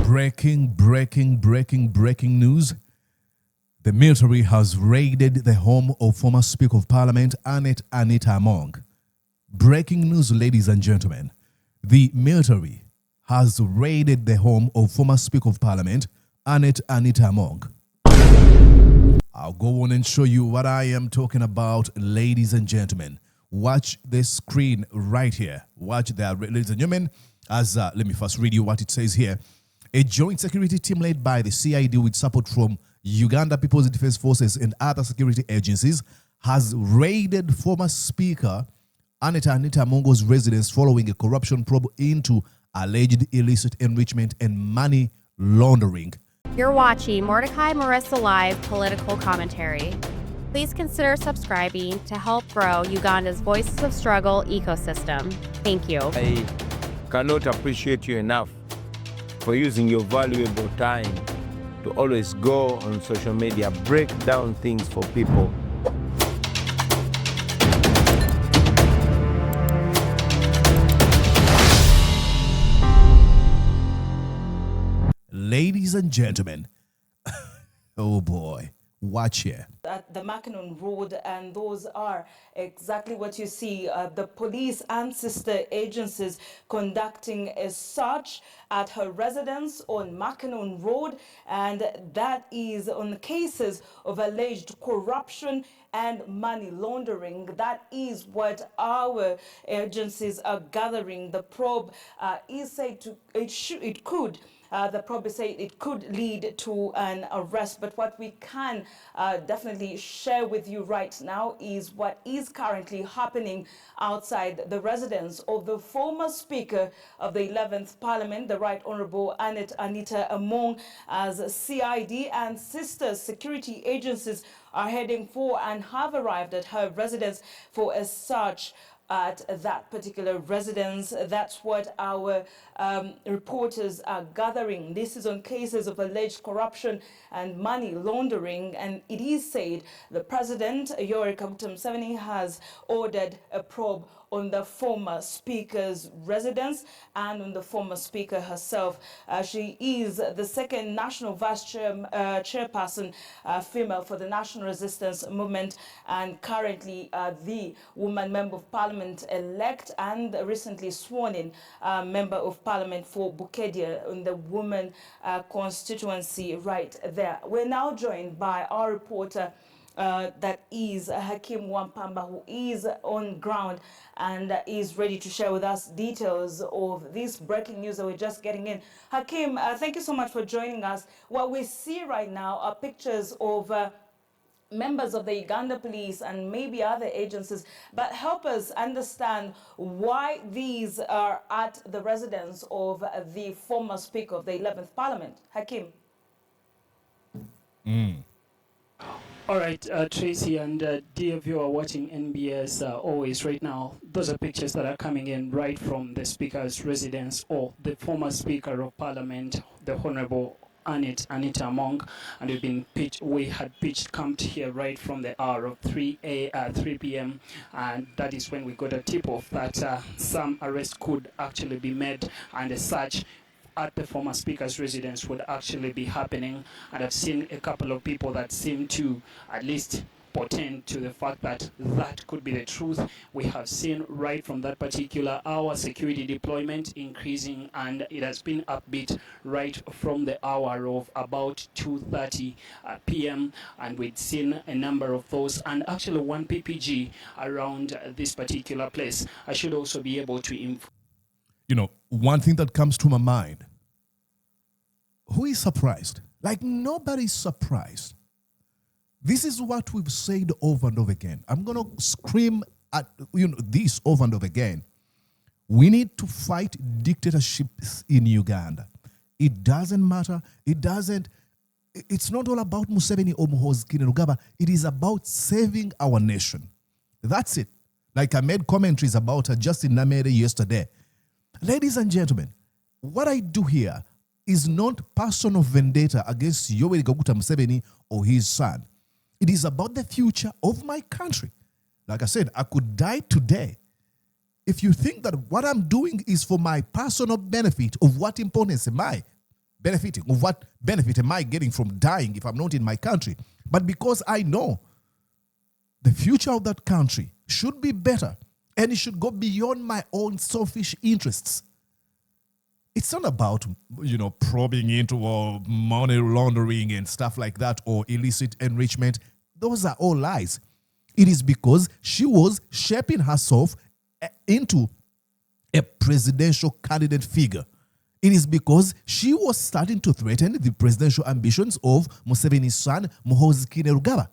Breaking news. The military has raided the home of former Speaker of Parliament, Anita Among. Breaking news, ladies and gentlemen. The military has raided the home of former Speaker of Parliament, Anita Among. I'll go on and show you what I am talking about, ladies and gentlemen. Watch this screen right here. Watch that, ladies and gentlemen. Let me first read you what it says here. A joint security team led by the CID with support from Uganda People's Defense Forces and other security agencies has raided former Speaker Anita Among's residence following a corruption probe into alleged illicit enrichment and money laundering. You're watching Mordecai Marissa Live Political Commentary. Please consider subscribing to help grow Uganda's Voices of Struggle ecosystem. Thank you. I cannot appreciate you enough for using your valuable time to always go on social media, break down things for people. Ladies and gentlemen, oh boy, watch here. At the Mackinnon Road, and those are exactly what you see. The police and sister agencies conducting a search at her residence on Mackinnon Road, and that is on cases of alleged corruption and money laundering. That is what our agencies are gathering. The probe is said to, it could. The probe say it could lead to an arrest, but what we can definitely share with you right now is what is currently happening outside the residence of the former Speaker of the 11th Parliament, the Right Honourable Anita Among, as CID and sister security agencies are heading for and have arrived at her residence for a search at that particular residence. That's what our reporters are gathering. This is on cases of alleged corruption and money laundering, and it is said the President, Yoweri Kaguta Museveni, has ordered a probe on the former Speaker's residence and on the former Speaker herself. She is the second National Vice Chairperson female for the National Resistance Movement, and currently the woman Member of Parliament-elect and recently sworn-in Member of Parliament for Bukedia in the woman constituency right there. We're now joined by our reporter that is Hakim Wampamba, who is on ground and is ready to share with us details of this breaking news that we're just getting in. Hakim, thank you so much for joining us. What we see right now are pictures of members of the Uganda police and maybe other agencies, but help us understand why these are at the residence of the former Speaker of the 11th Parliament. Hakim. All right, Tracy and dear viewer watching NBS always right now, those are pictures that are coming in right from the Speaker's residence or the former Speaker of Parliament, the Honourable Anita Among, and we had camped here right from the hour of 3 p.m. and that is when we got a tip off that some arrest could actually be made and a search at the former Speaker's residence would actually be happening. And I've seen a couple of people that seem to at least portend to the fact that that could be the truth. We have seen right from that particular hour security deployment increasing, and it has been upbeat right from the hour of about 2:30 p.m. and we've seen a number of those, and actually one PPG around this particular place. I should also be able to inform. You know, one thing that comes to my mind, who is surprised? Like, nobody's surprised. This is what we've said over and over again. I'm going to scream at this over and over again. We need to fight dictatorship in Uganda. It doesn't matter. It's not all about Museveni or Muhoozi Kainerugaba. It is about saving our nation. That's it. Like I made commentaries about Justin Namere yesterday. Ladies and gentlemen, what I do here is not personal vendetta against Yoweri Kaguta Museveni or his son. It is about the future of my country. Like I said, I could die today. If you think that what I'm doing is for my personal benefit, of what importance am I? benefiting? Of what benefit am I getting from dying if I'm not in my country? But because I know the future of that country should be better and it should go beyond my own selfish interests. It's not about, probing into money laundering and stuff like that or illicit enrichment. Those are all lies. It is because she was shaping herself into a presidential candidate figure. It is because she was starting to threaten the presidential ambitions of Museveni's son, Muhoozi Kainerugaba.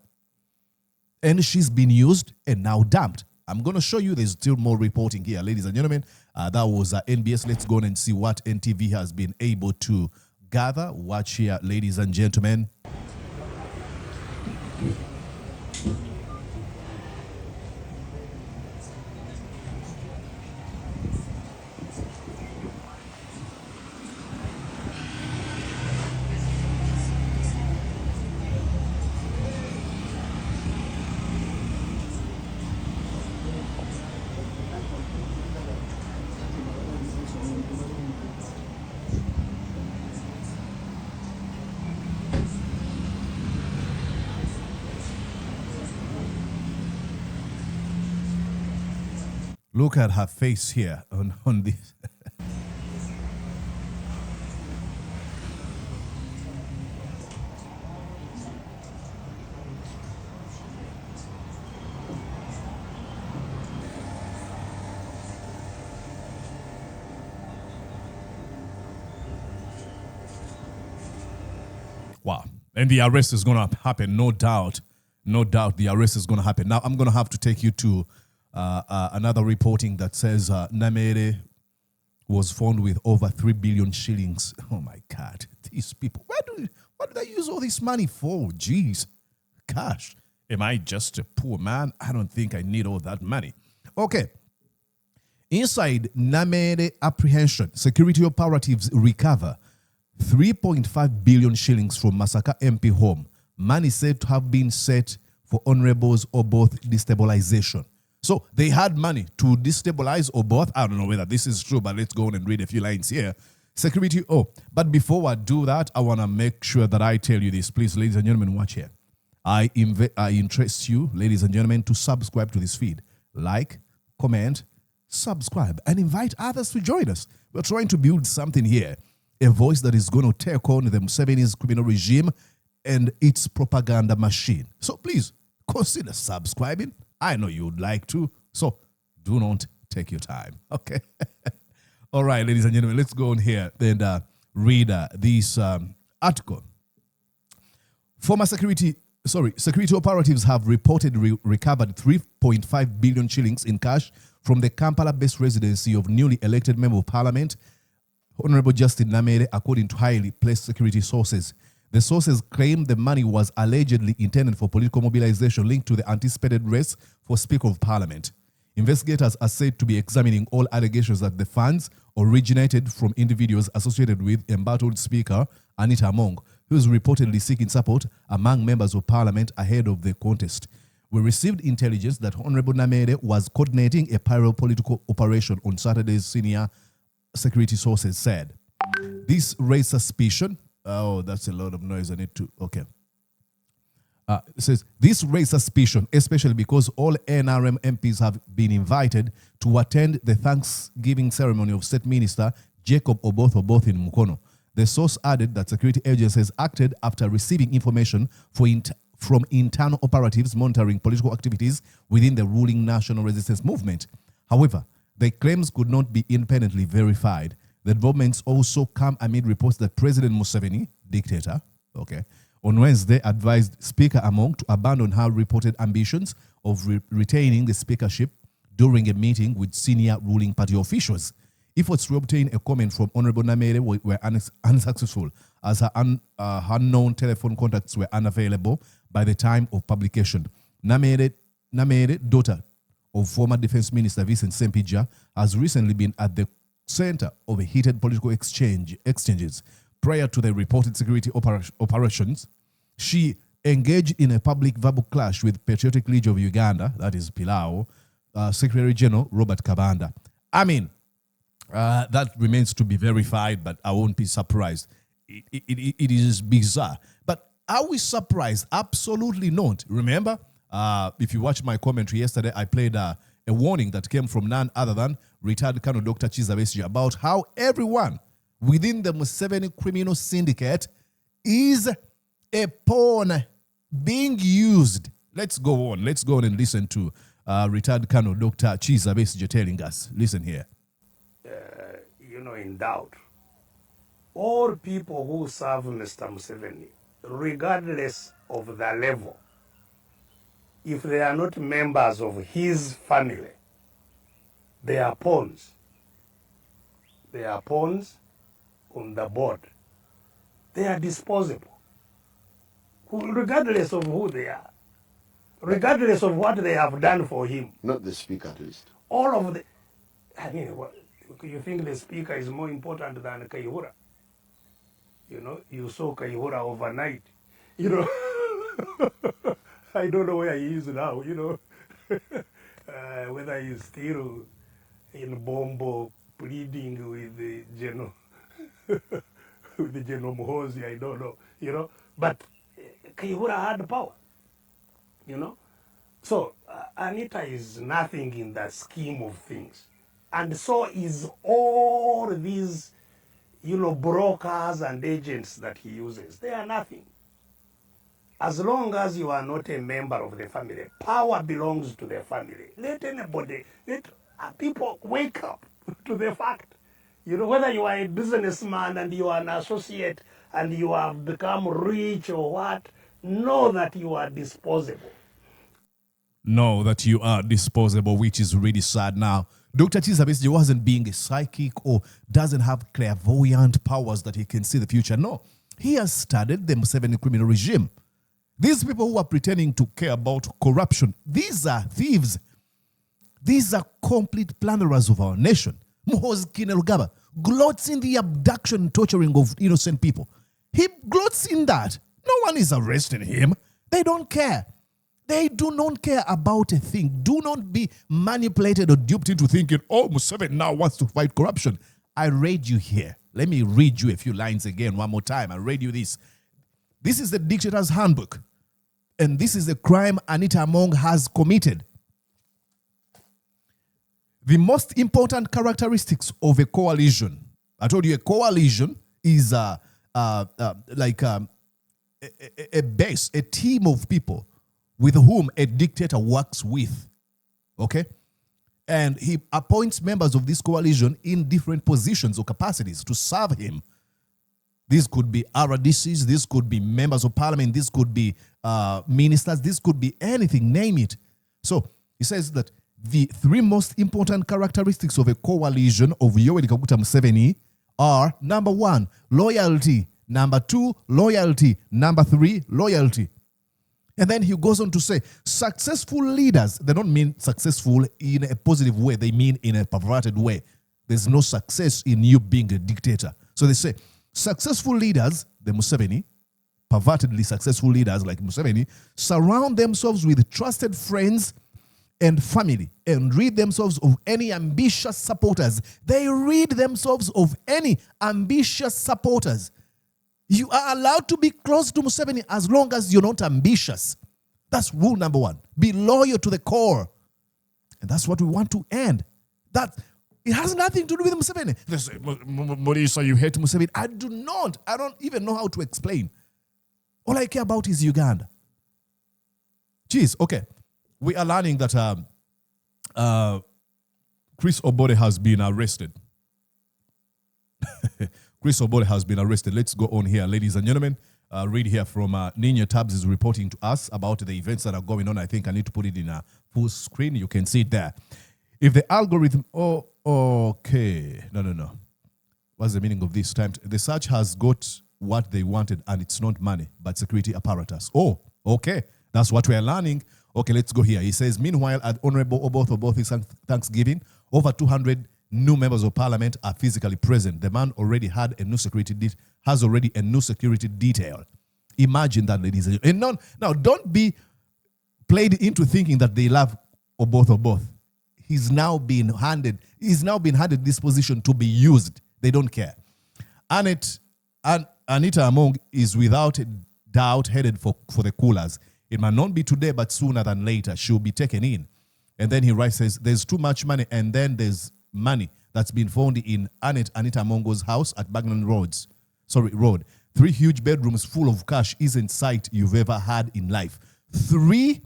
And she's been used and now dumped. I'm going to show you there's still more reporting here, ladies and gentlemen. That was NBS. Let's go on and see what NTV has been able to gather. Watch here, ladies and gentlemen. Look at her face here on this. Wow. And the arrest is going to happen, no doubt. No doubt the arrest is going to happen. Now, I'm going to have to take you to another reporting that says Namere was found with over 3 billion shillings. Oh my God, these people, what do they use all this money for? Jeez, gosh, am I just a poor man? I don't think I need all that money. Okay, inside Namere apprehension, security operatives recover 3.5 billion shillings from Masaka MP home. Money said to have been set for Honorables or both destabilization. So they had money to destabilize or both. I don't know whether this is true, but let's go on and read a few lines here. Security. But before I do that, I want to make sure that I tell you this. Please, ladies and gentlemen, watch here. I interest you, ladies and gentlemen, to subscribe to this feed. Like, comment, subscribe, and invite others to join us. We're trying to build something here. A voice that is going to take on the Museveni's criminal regime and its propaganda machine. So please, consider subscribing. I know you would like to, so do not take your time, okay? All right, ladies and gentlemen, let's go on here and read this article. Security operatives have reportedly recovered 3.5 billion shillings in cash from the Kampala-based residency of newly elected Member of Parliament, Honorable Justin Namere, according to highly placed security sources. The sources claim the money was allegedly intended for political mobilization linked to the anticipated race for Speaker of Parliament. Investigators are said to be examining all allegations that the funds originated from individuals associated with embattled Speaker Anita Among, who is reportedly seeking support among members of Parliament ahead of the contest. We received intelligence that Honorable Namere was coordinating a parallel political operation on Saturday's, senior security sources said. This raised suspicion. Oh, that's a lot of noise. I need to, okay. It says, this raised suspicion, especially because all NRM MPs have been invited to attend the Thanksgiving ceremony of State Minister Jacob Oboth in Mukono. The source added that security agencies acted after receiving information from internal operatives monitoring political activities within the ruling National Resistance Movement. However, the claims could not be independently verified. The developments also come amid reports that President Museveni, dictator, on Wednesday advised Speaker Among to abandon her reported ambitions of retaining the speakership during a meeting with senior ruling party officials. Efforts to obtain a comment from Honorable Namere were unsuccessful as her unknown telephone contacts were unavailable by the time of publication. Namere, daughter of former Defense Minister Vincent Sempija, has recently been at the center of a heated political exchanges. Prior to the reported security operations, she engaged in a public verbal clash with Patriotic League of Uganda, that is Pilao, Secretary General Robert Kabanda. I mean, that remains to be verified, but I won't be surprised. it is bizarre. But are we surprised? Absolutely not. Remember, if you watched my commentary yesterday, I played a warning that came from none other than retired Colonel Dr. Kizza Besigye about how everyone within the Museveni criminal syndicate is a pawn being used. Let's go on and listen to retired Colonel Dr. Kizza Besigye telling us. Listen here. In doubt. All people who serve Mr. Museveni, regardless of the level, if they are not members of his family, they are pawns. They are pawns on the board. They are disposable, regardless of who they are, regardless of what they have done for him. Not the speaker, at least. All of the, you think the speaker is more important than Kayihura? You saw Kayihura overnight. I don't know where he is now, whether he's still in Bombo pleading with the General, with the General Muhoozi, I don't know, But Kayihura had power, So Anita is nothing in the scheme of things. And so is all these, brokers and agents that he uses. They are nothing. As long as you are not a member of the family, power belongs to the family. Let people wake up to the fact. Whether you are a businessman and you are an associate and you have become rich or what, know that you are disposable. Know that you are disposable, which is really sad now. Dr. Kizza Besigye wasn't being a psychic or doesn't have clairvoyant powers that he can see the future. No, he has studied the Museveni criminal regime. These people who are pretending to care about corruption, these are thieves. These are complete plunderers of our nation. Muhoozi Kainerugaba gloats in the abduction and torturing of innocent people. He gloats in that. No one is arresting him. They don't care. They do not care about a thing. Do not be manipulated or duped into thinking, oh, Museveni now wants to fight corruption. I read you here. Let me read you a few lines again one more time. I read you this. This is the Dictator's Handbook. And this is the crime Anita Among has committed. The most important characteristics of a coalition. I told you a coalition is like a base, a team of people with whom a dictator works with. Okay? And he appoints members of this coalition in different positions or capacities to serve him. These could be RDCs, this could be members of parliament, this could be ministers, this could be anything, name it. So he says that the three most important characteristics of a coalition of Yoweri Kaguta Museveni are: number one, loyalty; number two, loyalty; number three, loyalty. And then he goes on to say, successful leaders, they don't mean successful in a positive way, they mean in a perverted way. There's no success in you being a dictator. So they say, successful leaders, the Museveni, pervertedly successful leaders like Museveni, surround themselves with trusted friends and family and rid themselves of any ambitious supporters. They rid themselves of any ambitious supporters. You are allowed to be close to Museveni as long as you're not ambitious. That's rule number one. Be loyal to the core. And that's what we want to end. That it has nothing to do with Museveni. They say, Morisa, you hate Museveni. I do not. I don't even know how to explain. All I care about is Uganda. Jeez, okay. We are learning that Chris Obode has been arrested. Chris Obode has been arrested. Let's go on here, ladies and gentlemen. Read here from Nina Tabs is reporting to us about the events that are going on. I think I need to put it in a full screen. You can see it there. If the algorithm... Oh, okay. No. What's the meaning of this time? The search has got what they wanted, and it's not money, but security apparatus. Oh, okay. That's what we're learning. Okay, let's go here. He says, meanwhile, at Honorable Oboth's Thanksgiving, over 200 new members of parliament are physically present. The man already had a new has already a new security detail. Imagine that, ladies and gentlemen. Now, don't be played into thinking that they love Oboth. He's now been handed this position to be used. They don't care. And Anita Among is without doubt headed for the coolers. It might not be today, but sooner than later, she'll be taken in. And then he writes, says, there's too much money, and then there's money that's been found in Anita Among's house at Bagnan Road. 3 huge bedrooms full of cash isn't sight you've ever had in life. 3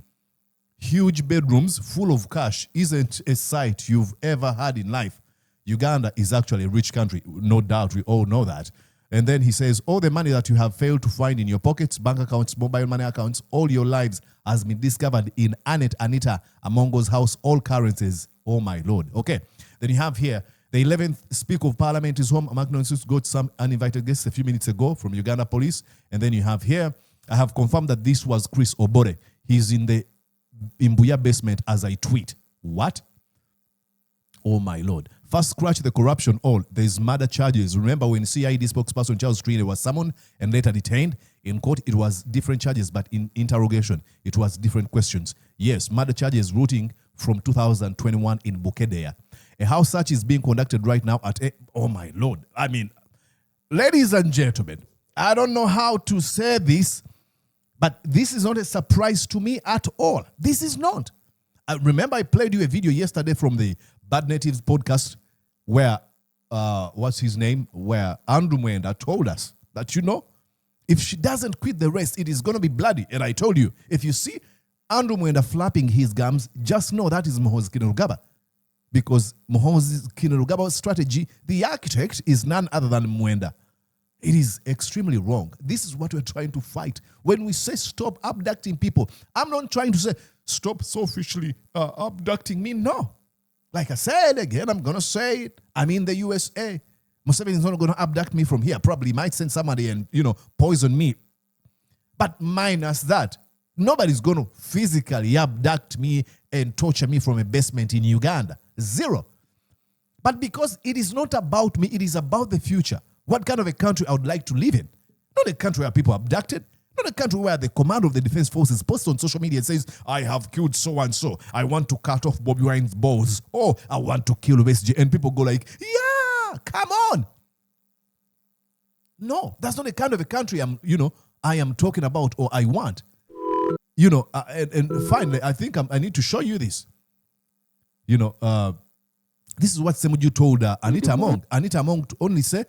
huge bedrooms full of cash isn't a sight you've ever had in life. Uganda is actually a rich country, no doubt, we all know that. And then he says, all the money that you have failed to find in your pockets, bank accounts, mobile money accounts, all your lives has been discovered in Anita Among's house, all currencies. Oh my Lord. Okay. Then you have here, the 11th Speaker of Parliament is home. Macnonsus got some uninvited guests a few minutes ago from Uganda Police. And then you have here, I have confirmed that this was Chris Obore. He's in the Imbuya basement as I tweet. What? Oh my Lord. First scratch the corruption all. There's murder charges. Remember when CID spokesperson Charles Trine was summoned and later detained? In court, it was different charges, but in interrogation, it was different questions. Yes, murder charges rooting from 2021 in Bukedea. A house search is being conducted right now at... oh my Lord. I mean, ladies and gentlemen, I don't know how to say this, but this is not a surprise to me at all. This is not. Remember, I played you a video yesterday from the Bad Natives podcast where, what's his name? Where Andrew Mwenda told us that, if she doesn't quit the race, it is going to be bloody. And I told you, if you see Andrew Mwenda flapping his gums, just know that is Muhoozi Kainerugaba. Because Muhoozi Kainerugaba's strategy, the architect is none other than Mwenda. It is extremely wrong. This is what we're trying to fight. When we say stop abducting people, I'm not trying to say stop selfishly abducting me. No. Like I said again, I'm going to say it. I'm in the USA. Museveni is not going to abduct me from here. Probably might send somebody and, poison me. But minus that, nobody's going to physically abduct me and torture me from a basement in Uganda. Zero. But because it is not about me, it is about the future. What kind of a country I would like to live in? Not a country where people are abducted. Not a country where the commander of the defense forces posts on social media and says, I have killed so-and-so. I want to cut off Bobby Wine's balls. Oh, I want to kill SG. And people go like, yeah, come on. No, that's not the kind of a country I am talking about or I want. And finally, I think I need to show you this. This is what Semuju told Anita Among. Anita Among to only say,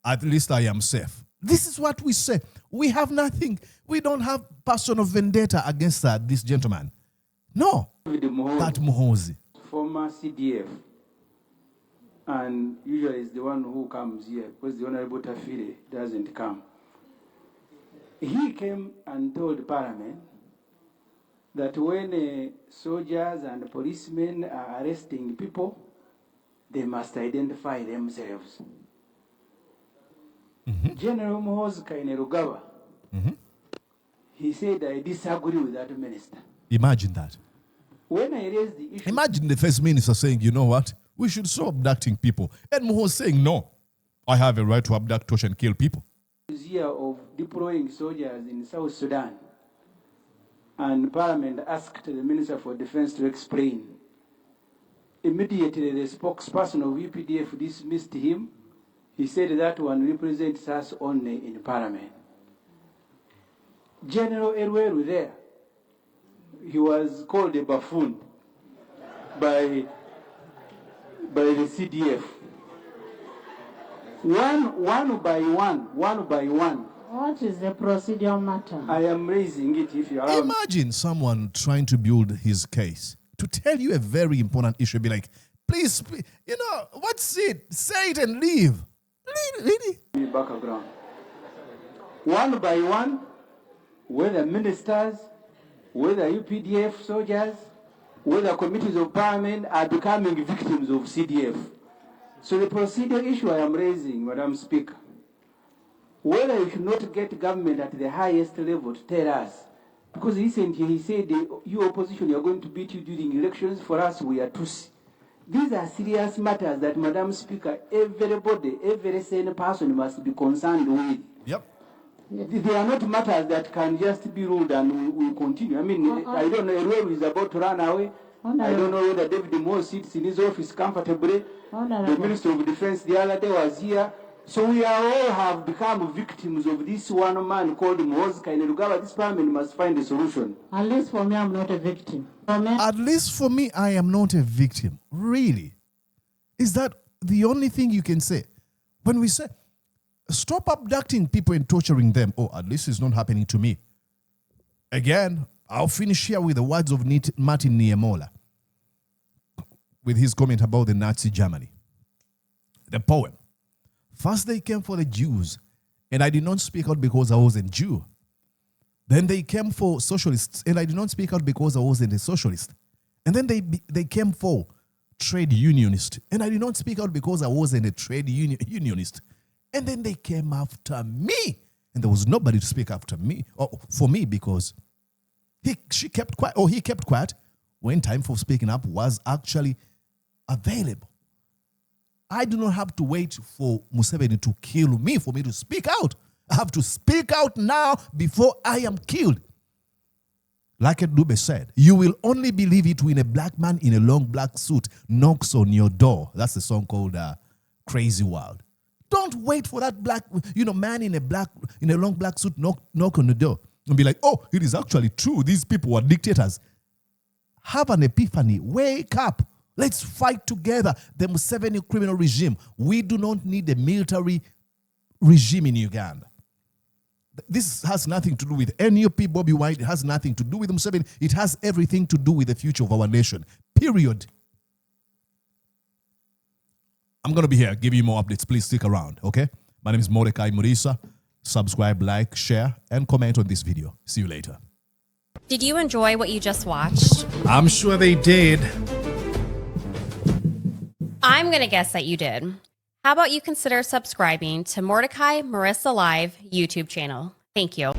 at least I am safe. This is what we say. We have nothing. We don't have personal vendetta against this gentleman. No. That Muhoozi. Former CDF. And usually is the one who comes here because the Honorable Tafire doesn't come. He came and told Parliament that when soldiers and policemen are arresting people, they must identify themselves. General Muhoozi Kainerugaba, he said, I disagree with that minister. Imagine that. When I raised the issue... Imagine the first minister saying, you know what? We should stop abducting people. And Muhoozi saying, no, I have a right to abduct, torture, and kill people. This year of deploying soldiers in South Sudan, and Parliament asked the Minister for Defense to explain. Immediately, the spokesperson of UPDF dismissed him. He said that one represents us only in Parliament. General Elweru there, he was called a buffoon by the CDF. One by one. What is the procedural matter? I am raising it if you allow me. Imagine someone trying to build his case to tell you a very important issue. Be like, please, what's it? Say it and leave. Really? Background. One by one, whether ministers, whether UPDF soldiers, whether committees of parliament are becoming victims of CDF. So the procedural issue I am raising, Madam Speaker, whether you should not get government at the highest level to tell us, because recently he said, you opposition, you are going to beat you during elections. For us, we are Tutsi. These are serious matters that, Madam Speaker, everybody, every sane person must be concerned with. Yep. They are not matters that can just be ruled and we continue. I mean, I don't know, Elweru is about to run away. I don't know whether David Moore sits in his office comfortably. The Minister of Defense the other day was here. So we are all have become victims of this one man called Mosca in Rugaba. This parliament must find a solution. At least for me, I'm not a victim. At least for me, I am not a victim. Really? Is that the only thing you can say? When we say, stop abducting people and torturing them, oh, at least it's not happening to me. Again, I'll finish here with the words of Martin Niemöller with his comment about the Nazi Germany. The poem. First they came for the Jews, and I did not speak out because I wasn't Jew. Then they came for socialists, and I did not speak out because I wasn't a socialist. And then they came for trade unionists, and I did not speak out because I wasn't a trade unionist. And then they came after me, and there was nobody to speak after me or for me because he kept quiet when time for speaking up was actually available. I do not have to wait for Museveni to kill me for me to speak out. I have to speak out now before I am killed. Like Dube said, you will only believe it when a black man in a long black suit knocks on your door. That's the song called Crazy World. Don't wait for that black, man in a long black suit knock on the door and be like, oh, it is actually true. These people were dictators. Have an epiphany. Wake up. Let's fight together. The Museveni criminal regime. We do not need a military regime in Uganda. This has nothing to do with NUP, Bobby Wine. It has nothing to do with Museveni. It has everything to do with the future of our nation. Period. I'm going to be here, give you more updates. Please stick around, okay? My name is Mordecai Murisa. Subscribe, like, share, and comment on this video. See you later. Did you enjoy what you just watched? I'm sure they did. I'm going to guess that you did. How about you consider subscribing to Mordecai Marissa Live YouTube channel? Thank you.